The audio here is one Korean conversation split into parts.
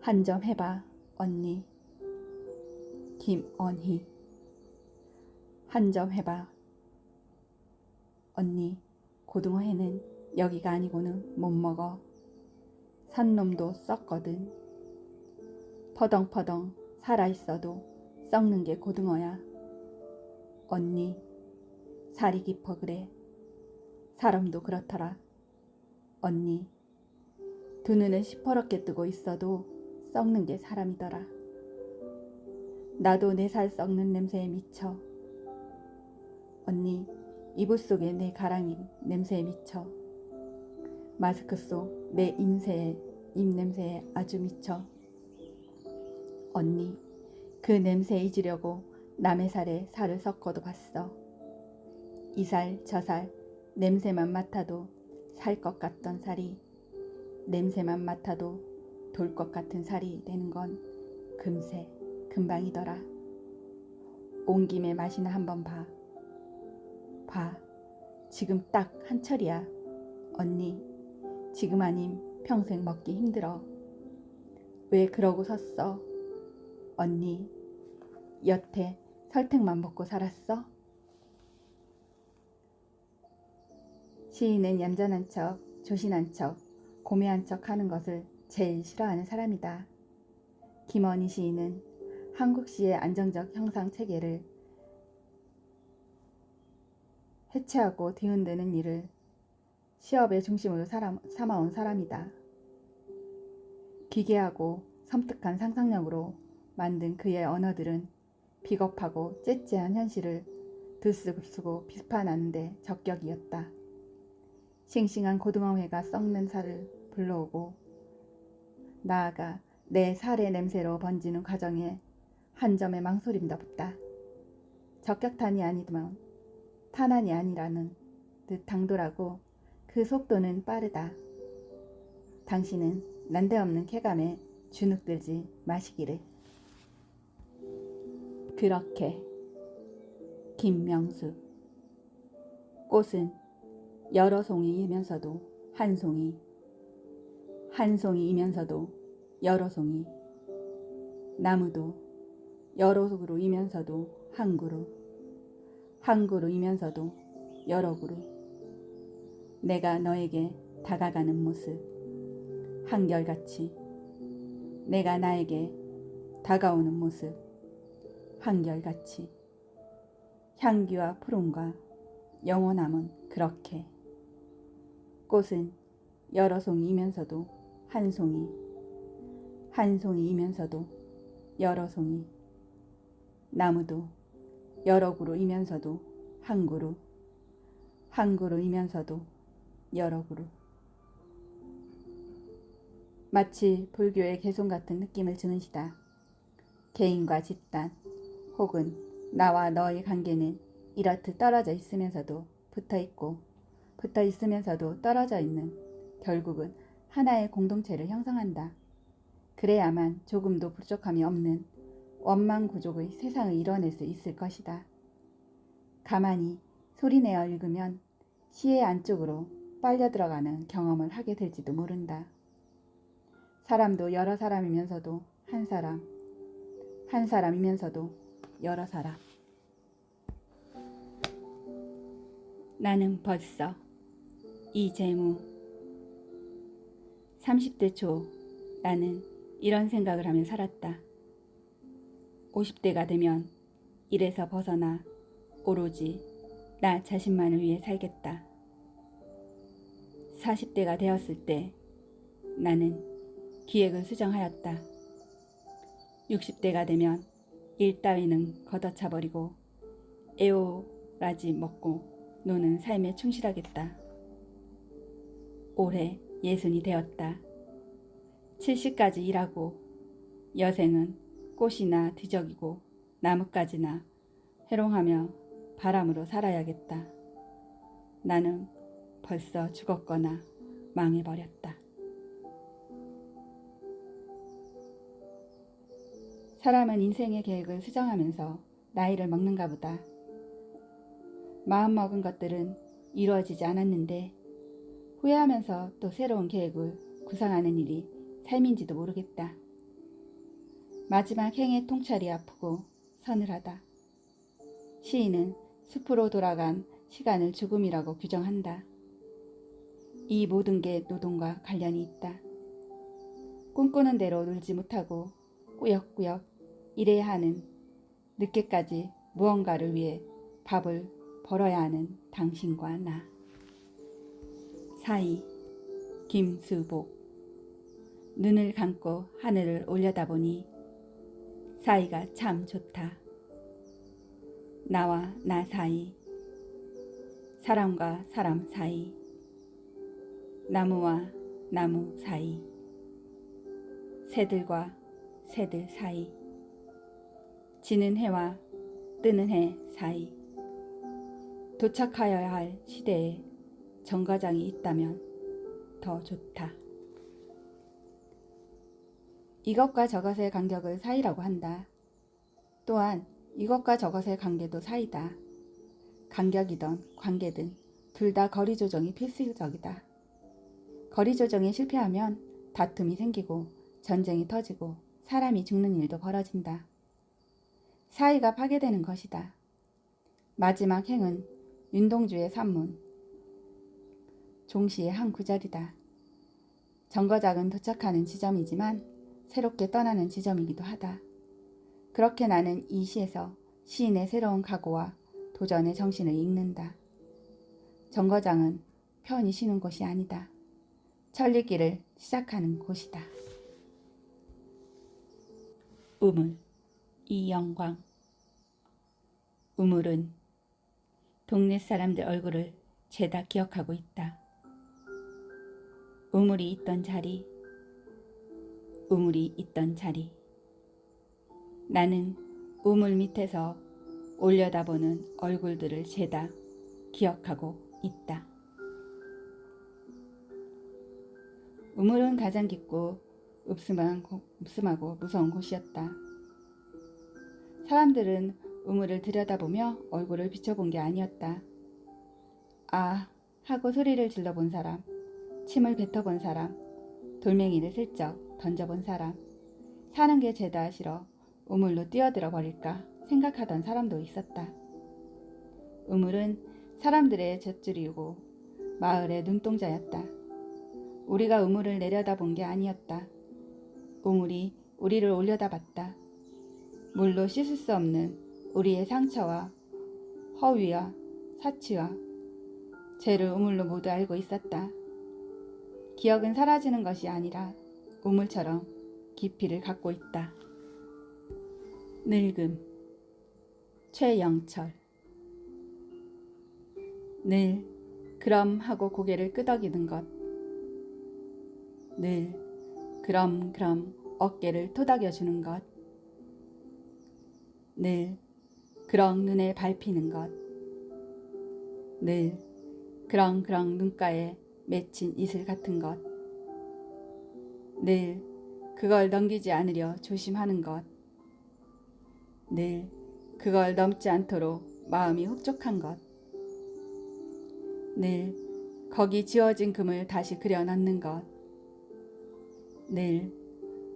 한 점 해봐, 언니. 김언희. 한 점 해봐, 언니. 고등어 회는 여기가 아니고는 못 먹어. 산 놈도 썩거든. 퍼덩퍼덩 살아있어도 썩는 게 고등어야. 언니, 살이 깊어 그래. 사람도 그렇더라. 언니, 두 눈은 시퍼렇게 뜨고 있어도 썩는 게 사람이더라. 나도 내 살 썩는 냄새에 미쳐. 언니, 이불 속에 내 가랑이 냄새에 미쳐. 마스크 속 내 입냄새에 아주 미쳐. 언니, 그 냄새 잊으려고 남의 살에 살을 섞어도 봤어. 이 살 저 살 냄새만 맡아도 살 것 같던 살이 냄새만 맡아도 돌 것 같은 살이 되는 건 금세 금방이더라. 온 김에 맛이나 한번 봐. 봐, 지금 딱 한철이야. 언니, 지금 아님 평생 먹기 힘들어. 왜 그러고 섰어? 언니, 여태 설탕만 먹고 살았어? 시인은 얌전한 척, 조신한 척, 고매한 척 하는 것을 제일 싫어하는 사람이다. 김언희 시인은 한국 시의 안정적 형상 체계를 해체하고 뒤흔드는 일을 시업의 중심으로 삼아온 사람이다. 기괴하고 섬뜩한 상상력으로 만든 그의 언어들은 비겁하고 째째한 현실을 들쓰고 비판하는데 적격이었다. 싱싱한 고등어회가 썩는 살을 불러오고 나아가 내 살의 냄새로 번지는 과정에 한 점의 망설임도 없다. 적격탄이 아니면 탄환이 아니라는 듯 당돌하고 그 속도는 빠르다. 당신은 난데없는 쾌감에 주눅들지 마시기를. 그렇게 김명수. 꽃은 여러 송이이면서도 한 송이, 한 송이이면서도 여러 송이. 나무도 여러 그루이면서도 한 그루, 한 그루이면서도 여러 그루. 내가 너에게 다가가는 모습, 한결같이 내가 나에게 다가오는 모습, 한결같이. 향기와 푸름과 영원함은 그렇게. 꽃은 여러 송이이면서도 한 송이, 한 송이이면서도 여러 송이. 나무도 여러 그루이면서도 한 그루, 한 그루이면서도 여러 그루. 마치 불교의 개송 같은 느낌을 주는 시다. 개인과 집단 혹은 나와 너의 관계는 이렇듯 떨어져 있으면서도 붙어 있고 붙어 있으면서도 떨어져 있는 결국은 하나의 공동체를 형성한다. 그래야만 조금도 부족함이 없는 원망구족의 세상을 이뤄낼 수 있을 것이다. 가만히 소리내어 읽으면 시의 안쪽으로 빨려 들어가는 경험을 하게 될지도 모른다. 사람도 여러 사람이면서도 한 사람, 한 사람이면서도 여러 사람. 나는 벌써 이재무. 30대 초 나는 이런 생각을 하며 살았다. 50대가 되면 일에서 벗어나 오로지 나 자신만을 위해 살겠다. 40대가 되었을 때 나는 기획을 수정하였다. 60대가 되면 일 따위는 걷어차버리고 에오라지 먹고 노는 삶에 충실하겠다. 올해 60이 되었다. 70까지 일하고 여생은 꽃이나 뒤적이고 나뭇가지나 해롱하며 바람으로 살아야겠다. 나는 벌써 죽었거나 망해버렸다. 사람은 인생의 계획을 수정하면서 나이를 먹는가 보다. 마음먹은 것들은 이루어지지 않았는데 후회하면서 또 새로운 계획을 구상하는 일이 삶인지도 모르겠다. 마지막 행의 통찰이 아프고 서늘하다. 시인은 숲으로 돌아간 시간을 죽음이라고 규정한다. 이 모든 게 노동과 관련이 있다. 꿈꾸는 대로 놀지 못하고 꾸역꾸역 일해야 하는, 늦게까지 무언가를 위해 밥을 벌어야 하는 당신과 나. 사이 김수복. 눈을 감고 하늘을 올려다보니 사이가 참 좋다. 나와 나 사이, 사람과 사람 사이, 나무와 나무 사이, 새들과 새들 사이, 지는 해와 뜨는 해 사이. 도착하여야 할 시대에 정거장이 있다면 더 좋다. 이것과 저것의 간격을 사이라고 한다. 또한 이것과 저것의 관계도 사이다. 간격이든 관계든 둘 다 거리 조정이 필수적이다. 거리 조정이 실패하면 다툼이 생기고 전쟁이 터지고 사람이 죽는 일도 벌어진다. 사이가 파괴되는 것이다. 마지막 행은 윤동주의 산문 종시의 한 구절이다. 정거장은 도착하는 지점이지만 새롭게 떠나는 지점이기도 하다. 그렇게 나는 이 시에서 시인의 새로운 각오와 도전의 정신을 읽는다. 정거장은 편히 쉬는 곳이 아니다. 천리길을 시작하는 곳이다. 우물, 이영광. 우물은 동네 사람들 얼굴을 죄다 기억하고 있다. 우물이 있던 자리, 우물이 있던 자리. 나는 우물 밑에서 올려다보는 얼굴들을 죄다 기억하고 있다. 우물은 가장 깊고 읍슴하고 무서운 곳이었다. 사람들은 우물을 들여다보며 얼굴을 비춰본 게 아니었다. 아 하고 소리를 질러본 사람, 침을 뱉어본 사람, 돌멩이를 슬쩍 던져본 사람, 사는 게 죄다 싫어 우물로 뛰어들어 버릴까 생각하던 사람도 있었다. 우물은 사람들의 젖줄이고 마을의 눈동자였다. 우리가 우물을 내려다본 게 아니었다. 우물이 우리를 올려다봤다. 물로 씻을 수 없는 우리의 상처와 허위와 사치와 죄를 우물로 모두 알고 있었다. 기억은 사라지는 것이 아니라 우물처럼 깊이를 갖고 있다. 늙음, 최영철. 늘 그럼 하고 고개를 끄덕이는 것, 늘 그럼 어깨를 토닥여주는 것, 늘 그렁 눈에 밟히는 것, 늘 그렁 눈가에 맺힌 이슬 같은 것, 늘 그걸 넘기지 않으려 조심하는 것, 늘 그걸 넘지 않도록 마음이 흡족한 것, 늘 거기 지워진 금을 다시 그려 넣는 것, 늘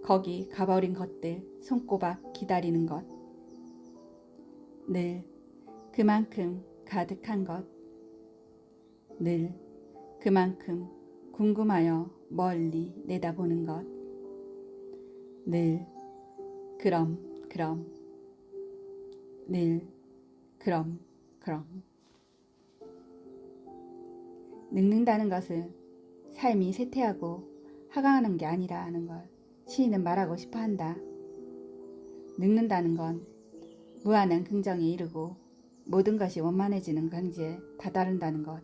거기 가버린 것들 손꼽아 기다리는 것, 늘 그만큼 가득한 것, 늘 그만큼 궁금하여 멀리 내다보는 것, 늘 그럼 늘 그럼 늙는다는 것은 삶이 쇠퇴하고 하강하는 게 아니라는 걸 시인은 말하고 싶어 한다. 늙는다는 건 무한한 긍정에 이르고 모든 것이 원만해지는 강지에 다다른다는 것.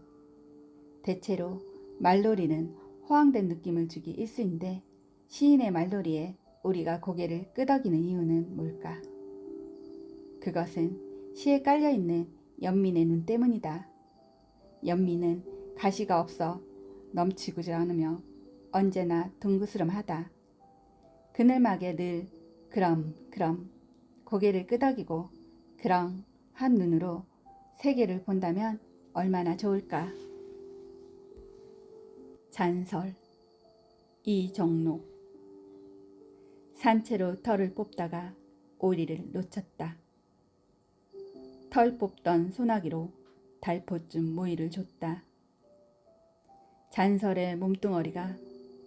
대체로 말놀이는 허황된 느낌을 주기 일쑤인데 시인의 말놀이에 우리가 고개를 끄덕이는 이유는 뭘까? 그것은 시에 깔려있는 연민의 눈 때문이다. 연민은 가시가 없어 넘치고자 않으며 언제나 둥그스름하다. 그늘막에 늘 그럼 고개를 끄덕이고 그렁 한 눈으로 세계를 본다면 얼마나 좋을까. 잔설 이정록. 산채로 털을 뽑다가 오리를 놓쳤다. 털 뽑던 소나기로 달포쯤 모이를 줬다. 잔설의 몸뚱어리가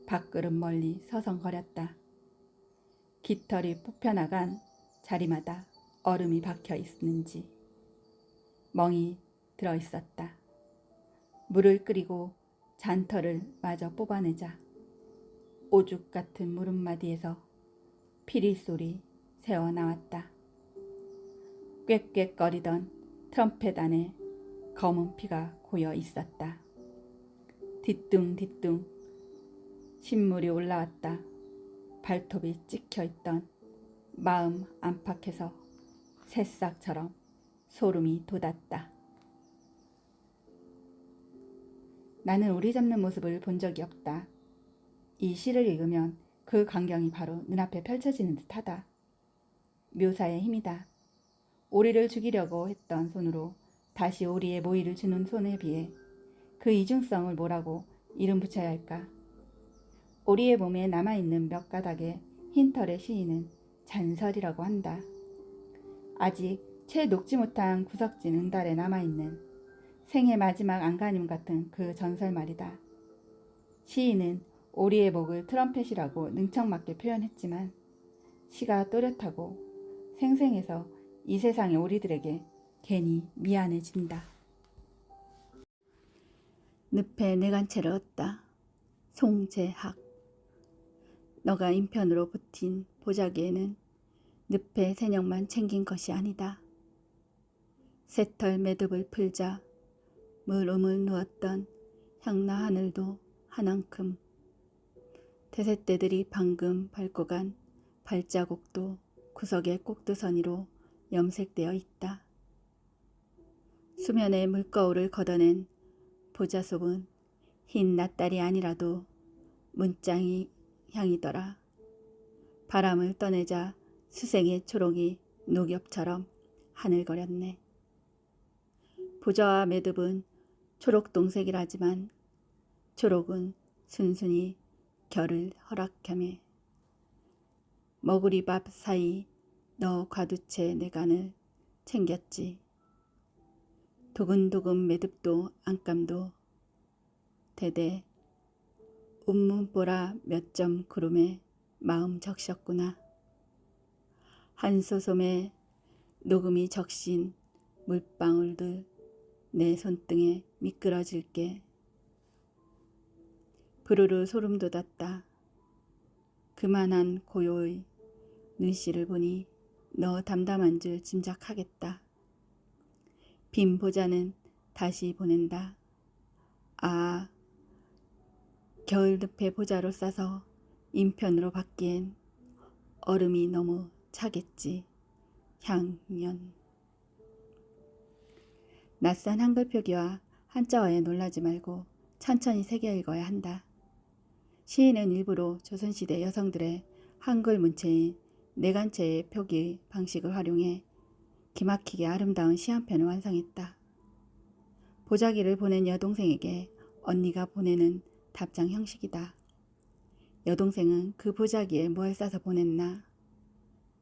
밖으로 멀리 서성거렸다. 깃털이 뽑혀나간 자리마다 얼음이 박혀 있는지 멍이 들어 있었다. 물을 끓이고 잔털을 마저 뽑아내자 오죽 같은 물음마디에서 피리 소리 새어 나왔다. 꽥꽥거리던 트럼펫 안에 검은 피가 고여 있었다. 뒤뚱뒤뚱 신물이 올라왔다. 발톱이 찍혀있던 마음 안팎에서 새싹처럼 소름이 돋았다. 나는 오리 잡는 모습을 본 적이 없다. 이 시를 읽으면 그 광경이 바로 눈앞에 펼쳐지는 듯하다. 묘사의 힘이다. 오리를 죽이려고 했던 손으로 다시 오리의 모이를 주는 손에 비해 그 이중성을 뭐라고 이름 붙여야 할까? 오리의 몸에 남아있는 몇 가닥의 흰 털의 시인은 잔설이라고 한다. 아직 채 녹지 못한 구석진 응달에 남아있는 생의 마지막 안간힘 같은 그 전설 말이다. 시인은 오리의 목을 트럼펫이라고 능청맞게 표현했지만 시가 또렷하고 생생해서 이 세상의 오리들에게 괜히 미안해진다. 늪에 내간채를 얻다. 송재학. 너가 인편으로 붙인 보자기에는 늪의 새녁만 챙긴 것이 아니다. 새털 매듭을 풀자 물음을 누웠던 향나 하늘도 한앙큼 대새떼들이 방금 밟고 간 발자국도 구석의 꼭두서니로 염색되어 있다. 수면의 물거울을 걷어낸 보자속은 흰 낫달이 아니라도 문장이 향이더라. 바람을 떠내자 수생의 초록이 녹엽처럼 하늘거렸네. 보자와 매듭은 초록동색이라지만 초록은 순순히 결을 허락하며 머구리밥 사이 너 과두채 내간을 챙겼지. 두근두근 매듭도 안감도 대대 운문보라 몇 점 구름에 마음 적셨구나. 한소솜에 녹음이 적신 물방울들 내 손등에 미끄러질게. 부르르 소름 돋았다. 그만한 고요의 눈씨를 보니 너 담담한 줄 짐작하겠다. 빈 보자는 다시 보낸다. 아, 겨울늪에 보자로 싸서 인편으로 받기엔 얼음이 너무 차겠지. 향연. 낯선 한글 표기와 한자어에 놀라지 말고 천천히 새겨 읽어야 한다. 시인은 일부러 조선시대 여성들의 한글 문체인 내간체의 표기 방식을 활용해 기막히게 아름다운 시 한 편을 완성했다. 보자기를 보낸 여동생에게 언니가 보내는 답장 형식이다. 여동생은 그 보자기에 뭘 싸서 보냈나?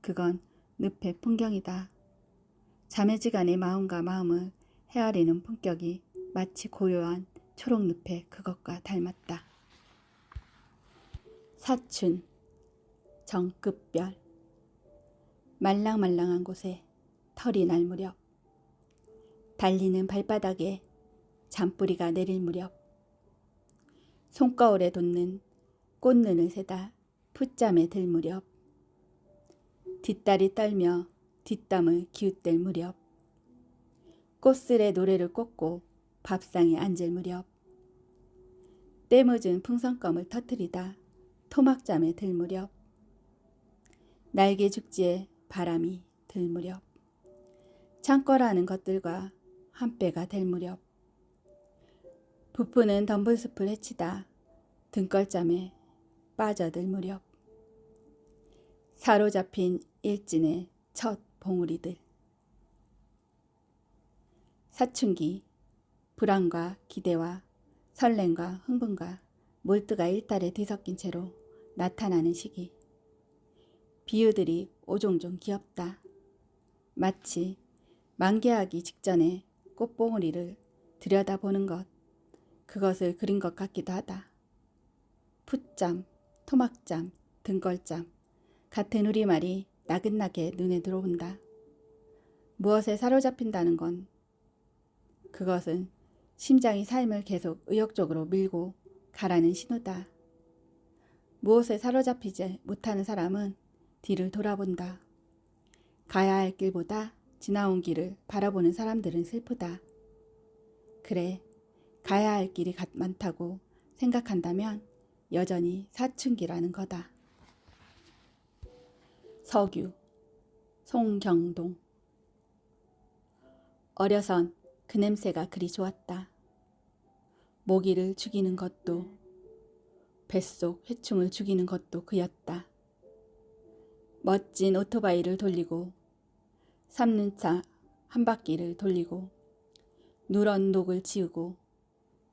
그건 늪의 풍경이다. 자매지간의 마음과 마음을 헤아리는 품격이 마치 고요한 초록늪의 그것과 닮았다. 사춘, 정급별. 말랑말랑한 곳에 털이 날 무렵, 달리는 발바닥에 잔뿌리가 내릴 무렵, 손거울에 돋는 꽃눈을 세다 풋잠에 들 무렵, 뒷다리 떨며 뒷담을 기웃댈 무렵, 꽃술의 노래를 꽂고 밥상에 앉을 무렵, 때묻은 풍선껌을 터뜨리다 토막잠에 들 무렵, 날개 죽지에 바람이 들 무렵, 창거라는 것들과 한 빼가 될 무렵, 부푸는 덤불숲을 헤치다 등걸잠에 빠져들 무렵, 사로잡힌 일진의 첫 봉우리들. 사춘기, 불안과 기대와 설렘과 흥분과 몰두가 일달에 뒤섞인 채로 나타나는 시기. 비유들이 오종종 귀엽다. 마치 만개하기 직전에 꽃봉오리를 들여다보는 것, 그것을 그린 것 같기도 하다. 풋잠, 토막잠, 등걸잠 같은 우리말이 나긋나게 눈에 들어온다. 무엇에 사로잡힌다는 건 그것은 심장이 삶을 계속 의욕적으로 밀고 가라는 신호다. 무엇에 사로잡히지 못하는 사람은 뒤를 돌아본다. 가야 할 길보다 지나온 길을 바라보는 사람들은 슬프다. 그래, 가야 할 길이 많다고 생각한다면 여전히 사춘기라는 거다. 서규, 송경동. 어려선 그 냄새가 그리 좋았다. 모기를 죽이는 것도 뱃속 회충을 죽이는 것도 그였다. 멋진 오토바이를 돌리고 삼는 차 한 바퀴를 돌리고 누런 녹을 지우고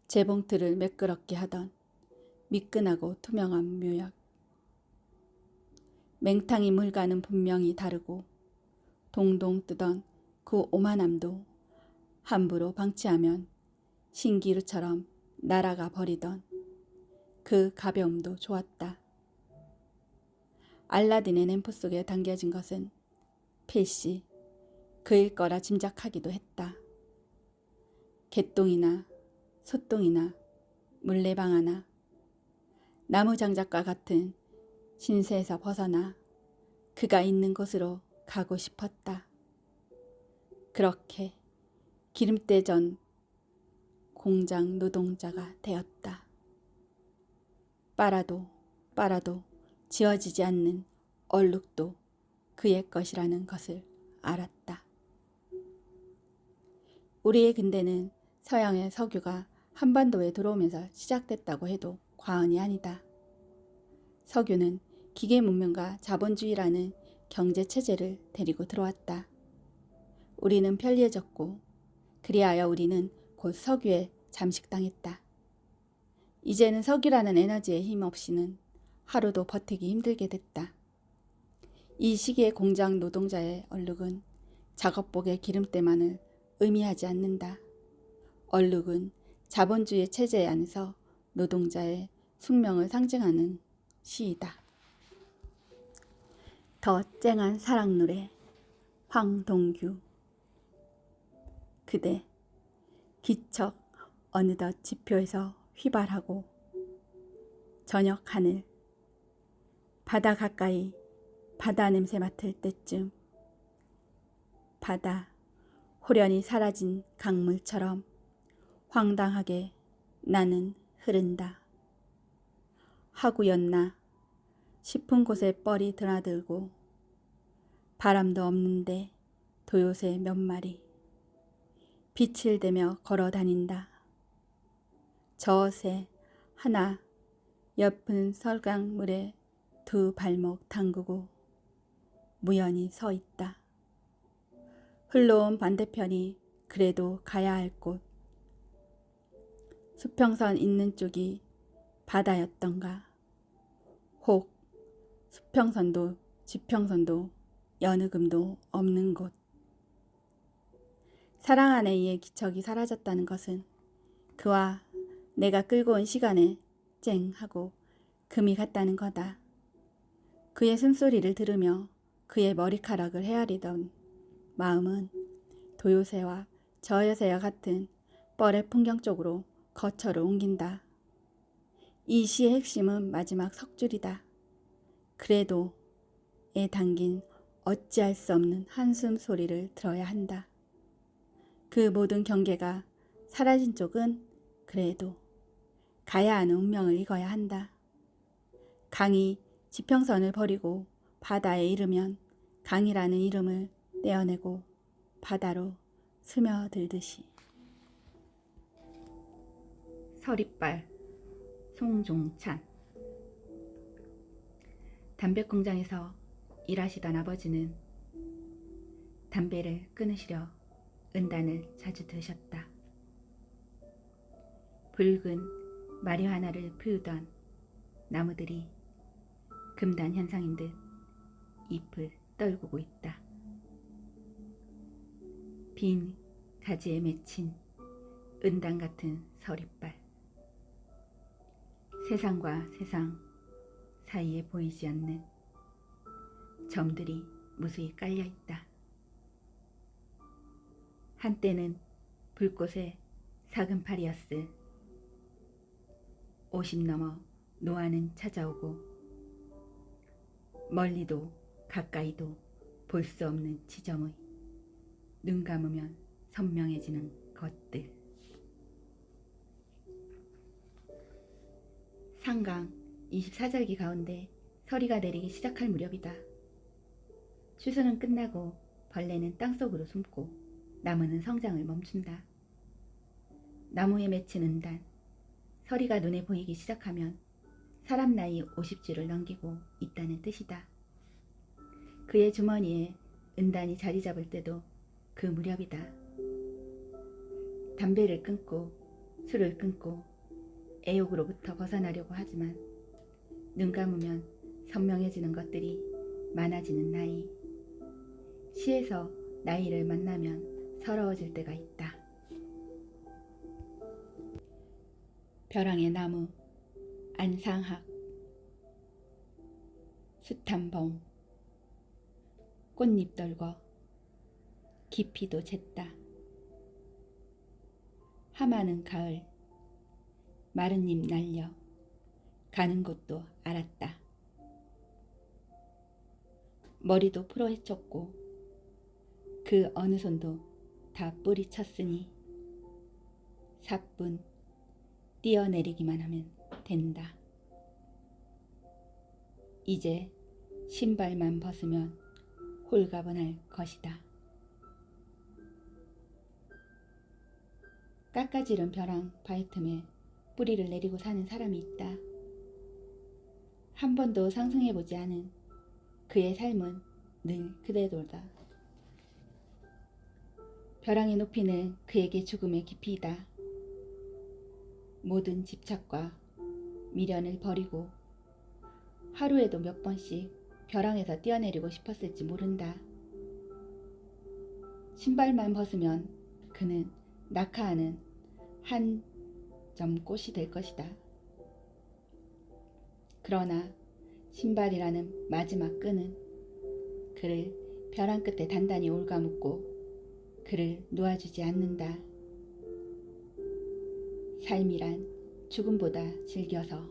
재봉틀을 매끄럽게 하던 미끈하고 투명한 묘약. 맹탕이 물과는 분명히 다르고 동동 뜨던 그 오만함도 함부로 방치하면 신기루처럼 날아가 버리던 그 가벼움도 좋았다. 알라딘의 램프 속에 담겨진 것은 필시 그일 거라 짐작하기도 했다. 개똥이나 소똥이나 물레방 하나, 나무장작과 같은 신세에서 벗어나 그가 있는 곳으로 가고 싶었다. 그렇게 기름때 전 공장 노동자가 되었다. 빨아도 지워지지 않는 얼룩도 그의 것이라는 것을 알았다. 우리의 근대는 서양의 석유가 한반도에 들어오면서 시작됐다고 해도 과언이 아니다. 석유는 기계 문명과 자본주의라는 경제체제를 데리고 들어왔다. 우리는 편리해졌고 그리하여 우리는 곧 석유에 잠식당했다. 이제는 석유라는 에너지의 힘 없이는 하루도 버티기 힘들게 됐다. 이 시기의 공장 노동자의 얼룩은 작업복의 기름때만을 의미하지 않는다. 얼룩은 자본주의 체제 안에서 노동자의 숙명을 상징하는 시이다. 더 쨍한 사랑 노래 황동규. 그대 기척 어느덧 지표에서 휘발하고 저녁 하늘 바다 가까이 바다 냄새 맡을 때쯤 바다 호련히 사라진 강물처럼 황당하게 나는 흐른다. 하구였나 싶은 곳에 뻘이 드나들고 바람도 없는데 도요새 몇 마리 빛을 대며 걸어 다닌다. 저새 하나 옆은 설강물에 두 발목 담그고 무연히 서 있다. 흘러온 반대편이 그래도 가야 할 곳. 수평선 있는 쪽이 바다였던가. 혹 수평선도 지평선도 여느 금도 없는 곳. 사랑 안에 이의 기척이 사라졌다는 것은 그와 내가 끌고 온 시간에 쨍 하고 금이 갔다는 거다. 그의 숨소리를 들으며 그의 머리카락을 헤아리던 마음은 도요새와 저요새와 같은 뻘의 풍경 쪽으로 거처를 옮긴다. 이 시의 핵심은 마지막 석줄이다. 그래도 에 담긴 어찌할 수 없는 한숨 소리를 들어야 한다. 그 모든 경계가 사라진 쪽은 그래도 가야 하는 운명을 읽어야 한다. 강이 지평선을 버리고 바다에 이르면 강이라는 이름을 떼어내고 바다로 스며들듯이. 서리빨 송종찬. 담배공장에서 일하시던 아버지는 담배를 끊으시려 은단을 자주 드셨다. 붉은 마리화나를 피우던 나무들이 금단 현상인 듯 잎을 떨구고 있다. 빈 가지에 맺힌 은단 같은 서리빨. 세상과 세상 사이에 보이지 않는 점들이 무수히 깔려 있다. 한때는 불꽃의 사금팔이었을 50 넘어 노안은 찾아오고 멀리도 가까이도 볼 수 없는 지점의 눈 감으면 선명해지는 것들. 상강 24절기 가운데 서리가 내리기 시작할 무렵이다. 추수는 끝나고 벌레는 땅속으로 숨고 나무는 성장을 멈춘다. 나무에 맺힌 은단, 서리가 눈에 보이기 시작하면 사람 나이 50주를 넘기고 있다는 뜻이다. 그의 주머니에 은단이 자리 잡을 때도 그 무렵이다. 담배를 끊고 술을 끊고 애욕으로부터 벗어나려고 하지만 눈 감으면 선명해지는 것들이 많아지는 나이. 시에서 나이를 만나면 서러워질 때가 있다. 벼랑의 나무, 안상학, 숯한봉, 꽃잎 떨궈 깊이도 쟀다. 하마는 가을, 마른 잎 날려 가는 곳도 알았다. 머리도 풀어 헤쳤고 그 어느 손도 다 뿌리쳤으니 사뿐 뛰어내리기만 하면 된다. 이제 신발만 벗으면 홀가분할 것이다. 깎아지른 벼랑 바위 틈에 뿌리를 내리고 사는 사람이 있다. 한 번도 상승해보지 않은 그의 삶은 늘 그대로다. 벼랑의 높이는 그에게 죽음의 깊이이다. 모든 집착과 미련을 버리고 하루에도 몇 번씩 벼랑에서 뛰어내리고 싶었을지 모른다. 신발만 벗으면 그는 낙하하는 한 점 꽃이 될 것이다. 그러나 신발이라는 마지막 끈은 그를 벼랑 끝에 단단히 올가묶고 그를 놓아주지 않는다. 삶이란 죽음보다 질겨서